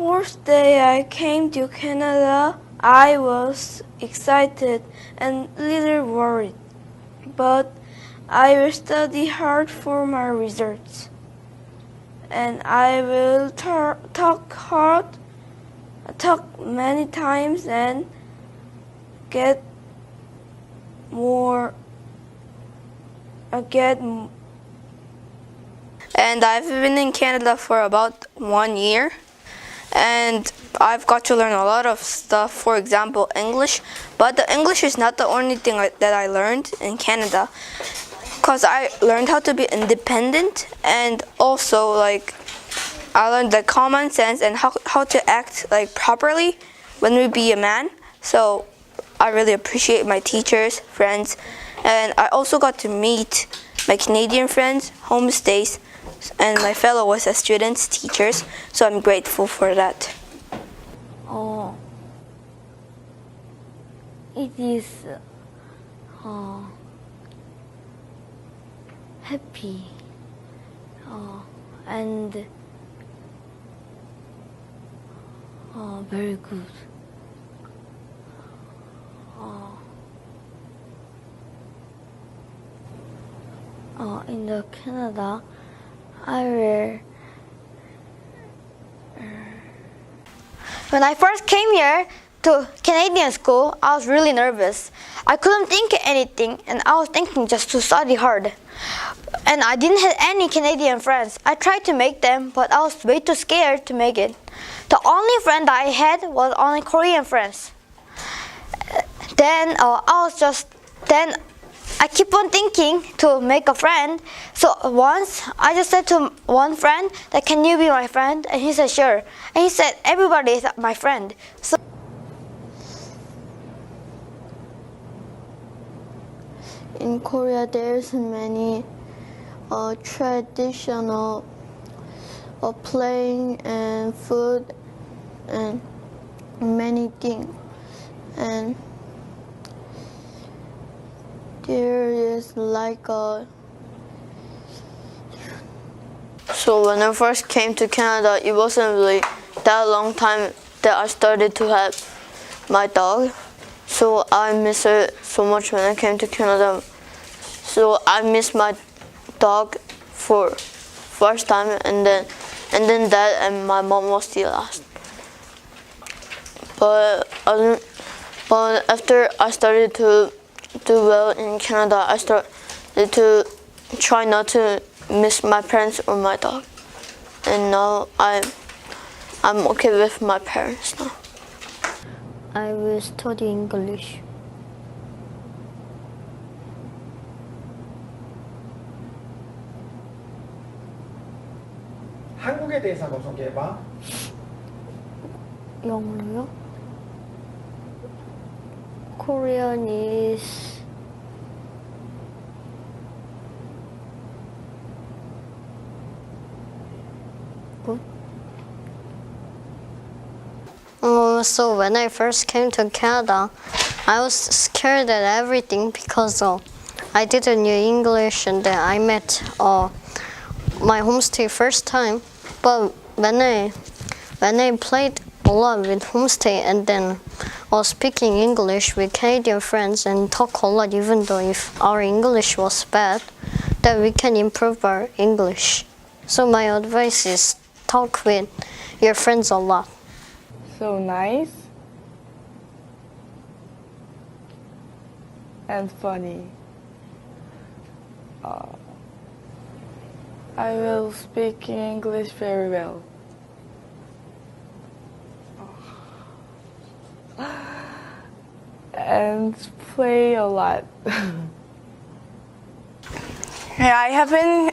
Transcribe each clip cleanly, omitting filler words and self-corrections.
first day I came to Canada, I was excited and a little worried, but I will study hard for my results, and I will talk many times and get And I've been in Canada for about 1 year, and I've got to learn a lot of stuff, for example, English. But the English is not the only thing that I learned in Canada, because I learned how to be independent, and also I learned the common sense and how to act properly when we be a man. So I really appreciate my teachers, friends, and I also got to meet my Canadian friends, homestays, and my fellow OSS students, teachers, so I'm grateful for that. It is happy and very good. In the Canada, I will. When I first came here to Canadian school, I was really nervous. I couldn't think anything, and I was thinking just to study hard. And I didn't have any Canadian friends. I tried to make them, but I was way too scared to make it. The only friend I had was only Korean friends. Then I keep on thinking to make a friend. So once I just said to one friend that, "Can you be my friend?" And he said, "Sure." And he said, "Everybody is my friend." So in Korea, there's many traditional playing and food and many things. And there is So when I first came to Canada, it wasn't really that long time that I started to have my dog. So I miss her so much when I came to Canada. So I miss my dog for first time, and then Dad and my mom was the last. But after I started to do well in Canada, I started to try not to miss my parents or my dog, and now I'm okay with my parents now. I will study English. 한국에 대해서 한번 소개해봐. 영어로요? Korean is good. So when I first came to Canada, I was scared at everything because I didn't know English, and then I met my homestay first time. But when I played a lot with homestay and then was speaking English with Canadian friends and talk a lot, even though if our English was bad, that we can improve our English. So my advice is talk with your friends a lot. So nice and funny. I will speak English very well. And play a lot. Yeah, I have been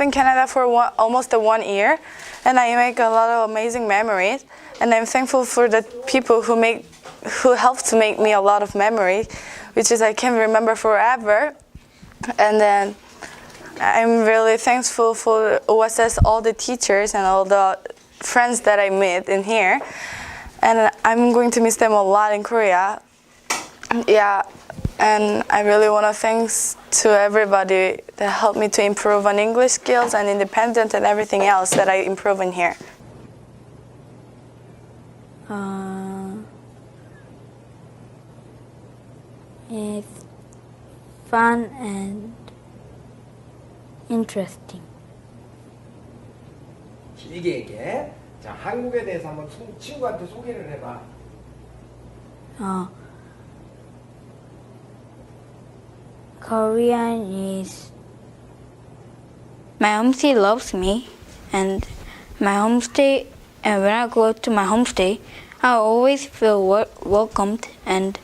in Canada for almost 1 year, and I make a lot of amazing memories. And I'm thankful for the people who helped to make me a lot of memories, which is I can remember forever. And then I'm really thankful for OSS, all the teachers and all the friends that I met in here. And I'm going to miss them a lot in Korea. Yeah, and I really want to thanks to everybody that helped me to improve on English skills and independence and everything else that I improve in here. It's fun and interesting. 길게 얘기해. 자, 한국에 대해서 한번 친구한테 소개를 해봐. Korean is my homestay loves me, and my homestay. And when I go to my homestay, I always feel welcomed. And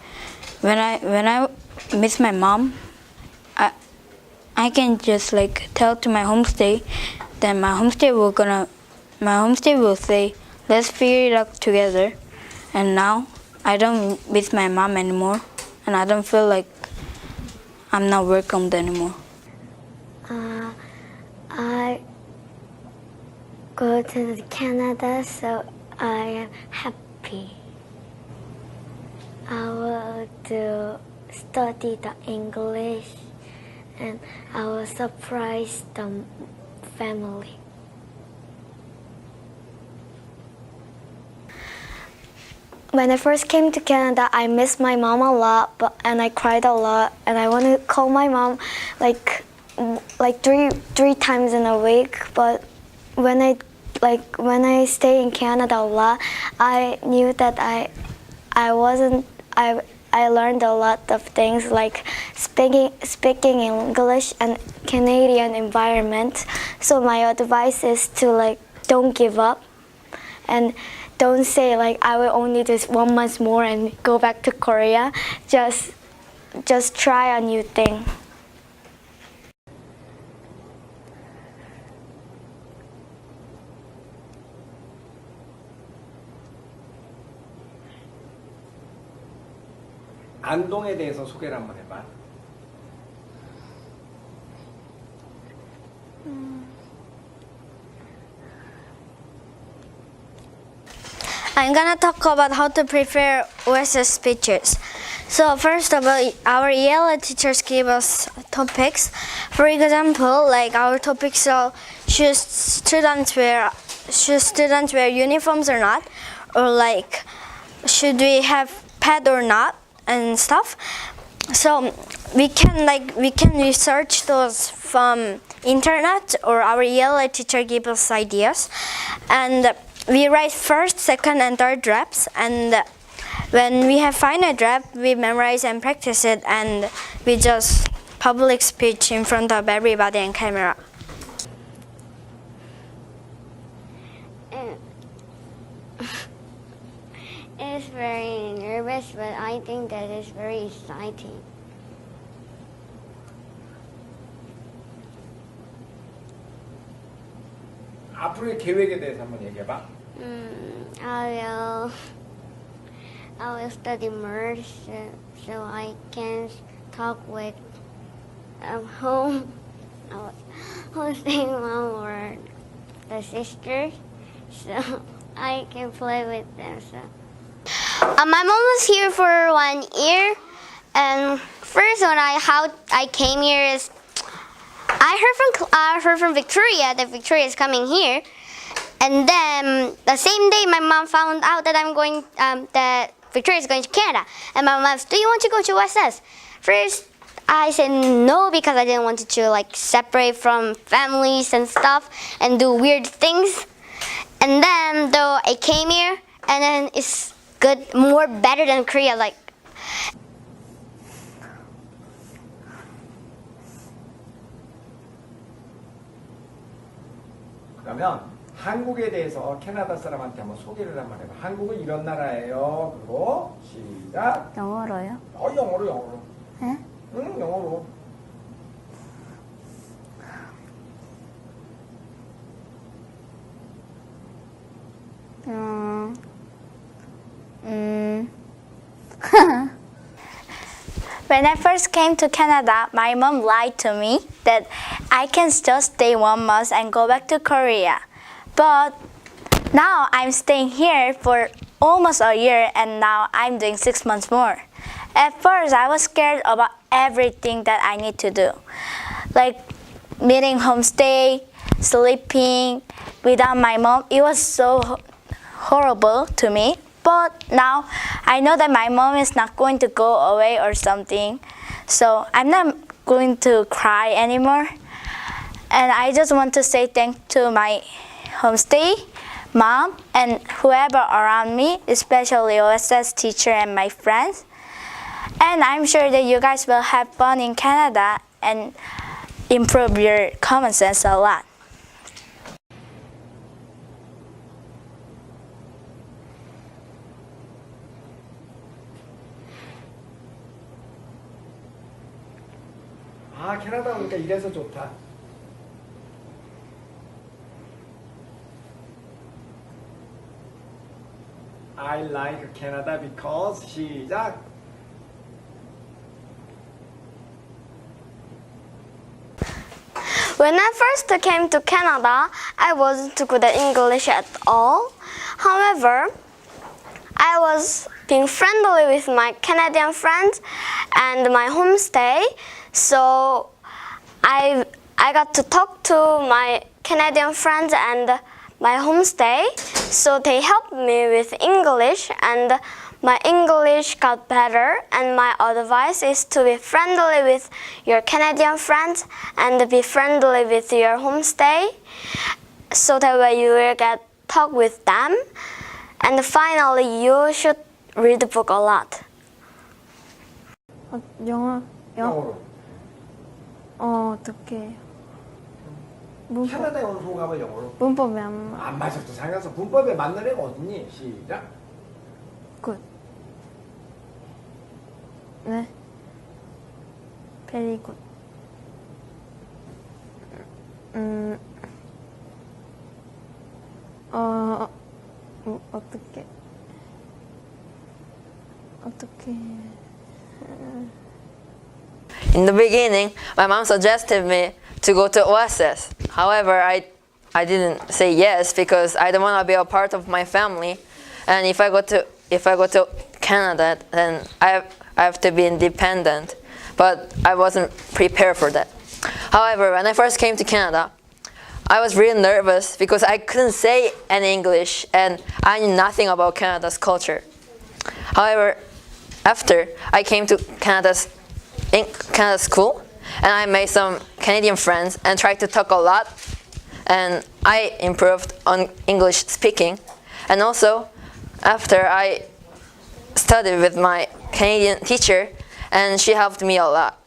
when I miss my mom, I can just like tell to my homestay, then my homestay will say, let's figure it out together. And now I don't miss my mom anymore, and I don't feel like I'm not welcomed anymore. I go to Canada, so I am happy. I will study the English, and I will surprise the family. When I first came to Canada, I missed my mom a lot, and I cried a lot, and I want to call my mom like three times in a week. But when I stay in Canada a lot, I knew that I learned a lot of things like speaking English and Canadian environment. So my advice is to don't give up, and don't say I will only do 1 month more and go back to Korea. Just try a new thing. 안동에 대해서 소개를 한번 해봐. I'm gonna talk about how to prepare OSS speeches. So first of all, our ELA teachers gave us topics. For example, our topics are should students wear uniforms or not, or should we have pet or not, and stuff. So we can research those from internet, or our ELA teacher gave us ideas, and we write first, second, and third drafts, and when we have final draft, we memorize and practice it, and we just public speech in front of everybody and camera. It's very nervous, but I think that it's very exciting. 앞으로의 계획에 대해서 한번 얘기해봐. I will study more so I can talk with hosting mom or the sisters, so I can play with them. So. My mom was here for 1 year, and first how I came here is I heard from Victoria that Victoria is coming here, and then the same day my mom found out that that Victoria is going to Canada, and my mom asked, "Do you want to go to OSS?" First, I said no because I didn't want to separate from families and stuff and do weird things. And then though I came here, and then it's good, better than Korea. 그러면 한국에 대해서 캐나다 사람한테 한번 소개를 한번 해봐. 한국은 이런 나라예요. 그리고 시작. 영어로요? 영어로. 네? 응, 영어로. When I first came to Canada, my mom lied to me that I can just stay 1 month and go back to Korea. But now I'm staying here for almost a year, and now I'm doing 6 months more. At first, I was scared about everything that I need to do, like meeting homestay, sleeping without my mom. It was so horrible to me. But now I know that my mom is not going to go away or something, so I'm not going to cry anymore. And I just want to say thank to my homestay, mom, and whoever around me, especially OSS teacher and my friends. And I'm sure that you guys will have fun in Canada and improve your common sense a lot. 아, 캐나다 오니까 이래서 좋다. I like Canada because 시작. When I first came to Canada, I wasn't good at English at all. However, I was being friendly with my Canadian friends and my homestay, so I got to talk to my Canadian friends and my homestay, so they helped me with English and my English got better, and my advice is to be friendly with your Canadian friends and be friendly with your homestay, so that way you will get talk with them. And finally, you should read the book a lot. 영어로. 어떻게? 캐나다에 온 호감을 영어로. 문법이 안 안 맞아도 상관없어. 문법에 맞는 애가 어딨니? 시작. good. 네. very good. 어떻게? In the beginning, my mom suggested me to go to OSS. However, I didn't say yes because I don't want to be a part of my family. And if I go to Canada, then I have to be independent. But I wasn't prepared for that. However, when I first came to Canada, I was really nervous because I couldn't say any English and I knew nothing about Canada's culture. However, after I came to Canada's school, and I made some Canadian friends and tried to talk a lot, and I improved on English speaking. And also, after I studied with my Canadian teacher, and she helped me a lot.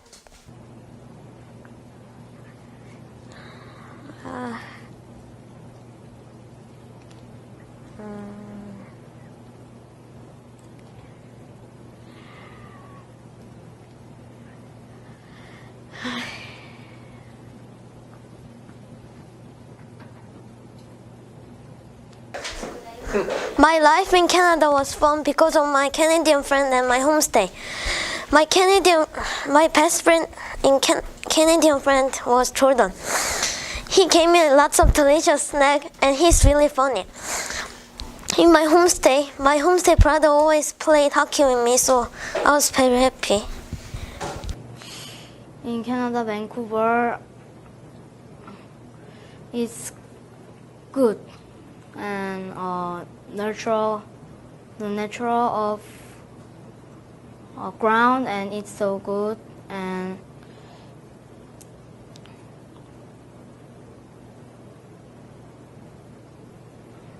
My life in Canada was fun because of my Canadian friend and my homestay. My best friend in Canadian friend was Jordan. He gave me lots of delicious snacks and he's really funny. In my homestay brother always played hockey with me, so I was very happy. In Canada, Vancouver is good and the natural of ground, and it's so good. And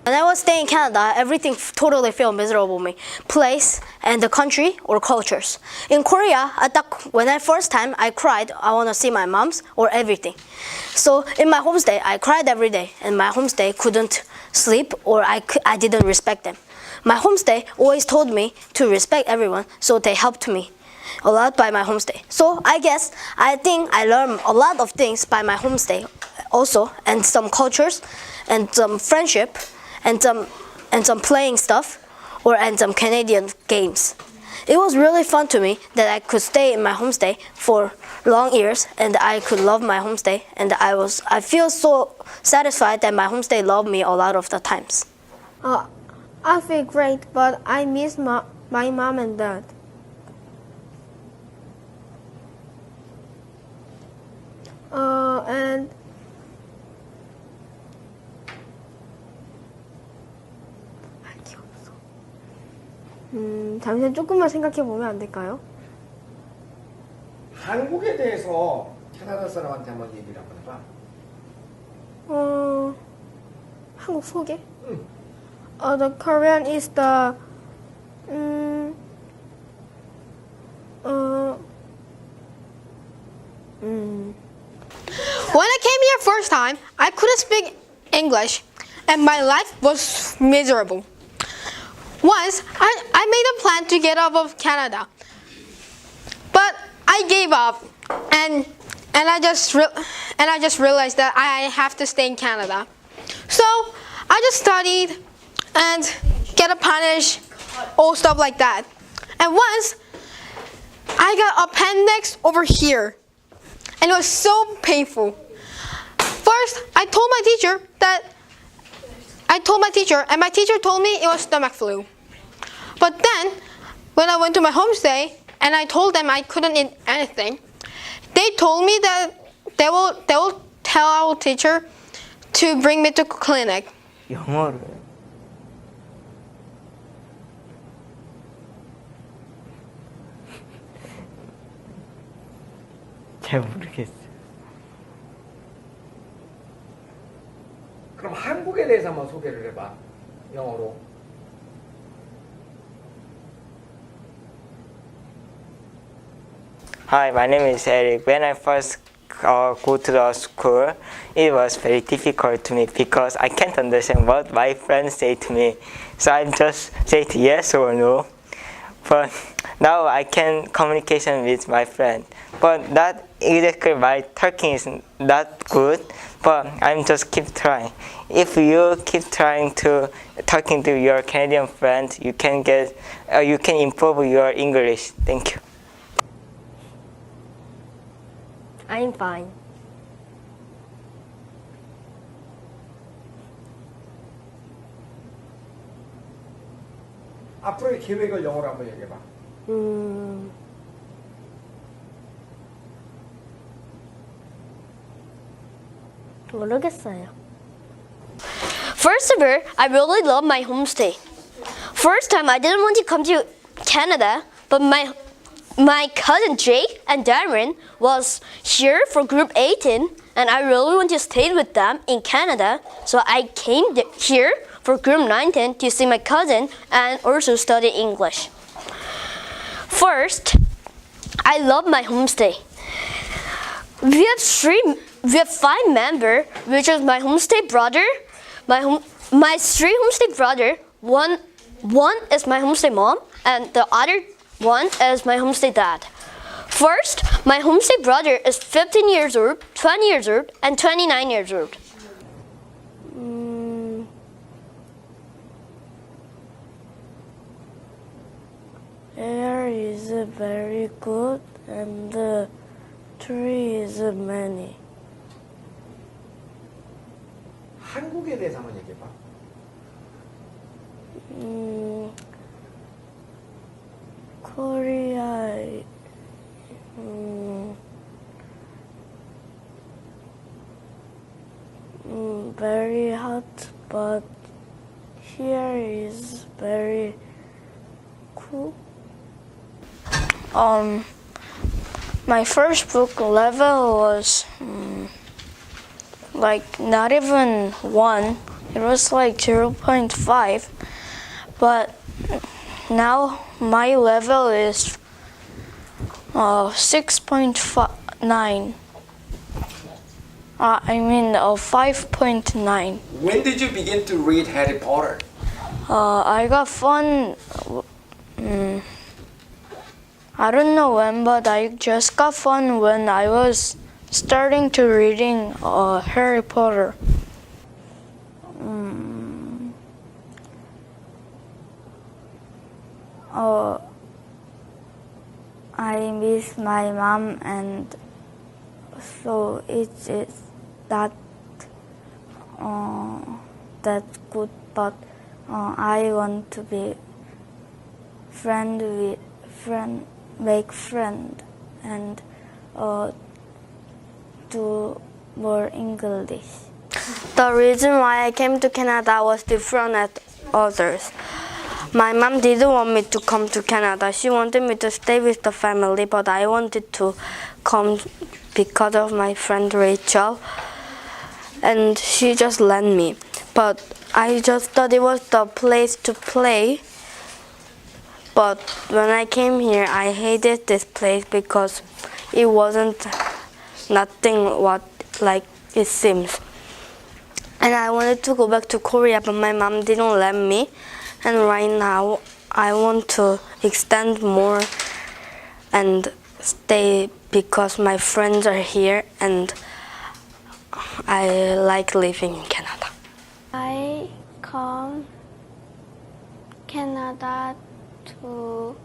when I was staying in Canada, everything totally felt miserable to me. Place and the country or cultures. In Korea, I thought when I first time I cried, I want to see my mom's or everything. So in my homestay, I cried every day, and my homestay couldn't sleep or I didn't respect them. My homestay always told me to respect everyone, so they helped me a lot by my homestay. So I think I learned a lot of things by my homestay also, and some cultures and some friendship and some playing stuff and some Canadian games. It was really fun to me that I could stay in my homestay for long years, and I could love my homestay, and I feel so satisfied that my homestay loved me a lot of the times. I feel great, but I miss my mom and dad. And 잠시만 조금만 생각해 보면 안 될까요? 한국에 대해서 캐나다 사람한테 한번 얘기를 한번 해봐. 한국 소개? 응. The Korean is the When I came here first time, I couldn't speak English and my life was miserable. Once, I made a plan to get out of Canada, but I gave up and I just realized that I have to stay in Canada. So I just studied and get punished, all stuff like that. And once, I got appendix over here, and it was so painful. First, I told my teacher, and my teacher told me it was stomach flu. But then, when I went to my homestay and I told them I couldn't eat anything, they told me that they will tell our teacher to bring me to clinic. 영어를 잘 모르겠어요. 그럼 한국에 대해서 한번 소개를 해봐. 영어로. Hi, my name is Eric. When I first go to the school, it was very difficult to me because I can't understand what my friends say to me. So I just say yes or no. But now I can communication with my friend. But not exactly my talking is not good. But I'm just keep trying. If you keep trying to talking to your Canadian friends, you can improve your English. Thank you. I'm fine. 앞으로의 계획을 영어로 한번 얘기해봐. 모르겠어요. First of all, I really love my homestay. First time I didn't want to come to Canada, but my cousin Jake and Darren was here for group 18 and I really want to stay with them in Canada, so I came here for group 19 to see my cousin and also study English. First, I love my homestay. We have 5 members, which is my homestay brother, my 3 homestay brother, one is my homestay mom, and the other one is my homestay dad. First, my homestay brother is 15 years old, 20 years old, and 29 years old. Air is very good and the tree is many. 한국에 대해서 한번 얘기해봐. Korea, very hot, but here is very cool. My first book level was like not even 1. It was like 0.5. But now my level is 6.9. I mean 5.9. When did you begin to read Harry Potter? I got fun. I don't know when, but I just got fun when I was starting to reading Harry Potter. I miss my mom, and so it is that good. But I want to be make friend, and do more English. The reason why I came to Canada was different than others. My mom didn't want me to come to Canada. She wanted me to stay with the family, but I wanted to come because of my friend Rachel, and she just let me. But I just thought it was the place to play. But when I came here, I hated this place because it wasn't nothing what like it seems. And I wanted to go back to Korea, but my mom didn't let me. And right now, I want to extend more and stay because my friends are here and I like living in Canada. I come Canada to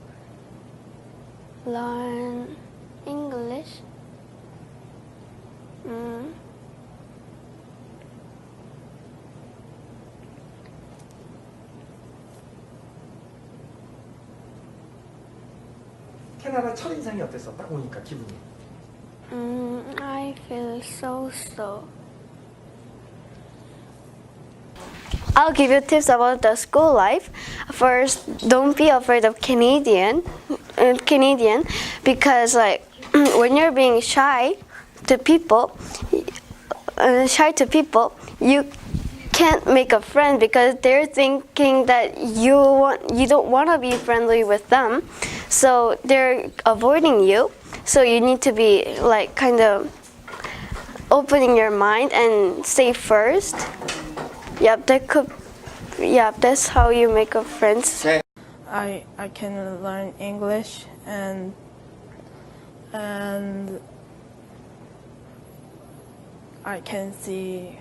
learn English. 캐나다 첫인상이 어땠어? 딱 오니까 기분이. I feel so. I'll give you tips about the school life. First, don't be afraid of Canadian, because like when you're being shy to people, you can't make a friend because they're thinking that you don't want to be friendly with them, so they're avoiding you. So you need to be like kind of opening your mind and say first. That's how you make a friends. I can learn English and I can see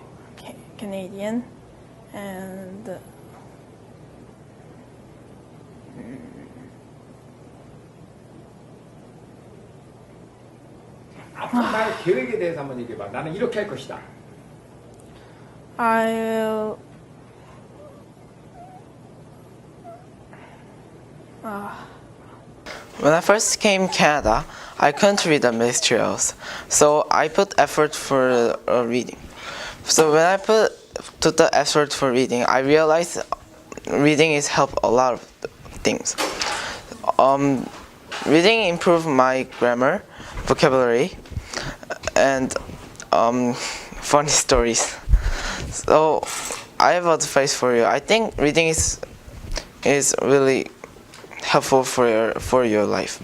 Canadian and 앞으로 나의 계획에 대해서 한번 얘기해봐. 나는 이렇게 할 것이다. When I first came to Canada, I couldn't read the materials, so I put effort for reading. So when I put the effort for reading, I realized reading is help a lot of things. Reading improved my grammar, vocabulary, and funny stories. So I have advice for you. I think reading is really helpful for your life.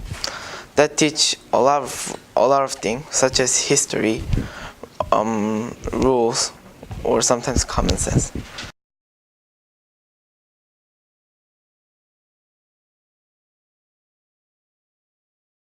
That teach a lot of things such as history, rules, or sometimes common sense.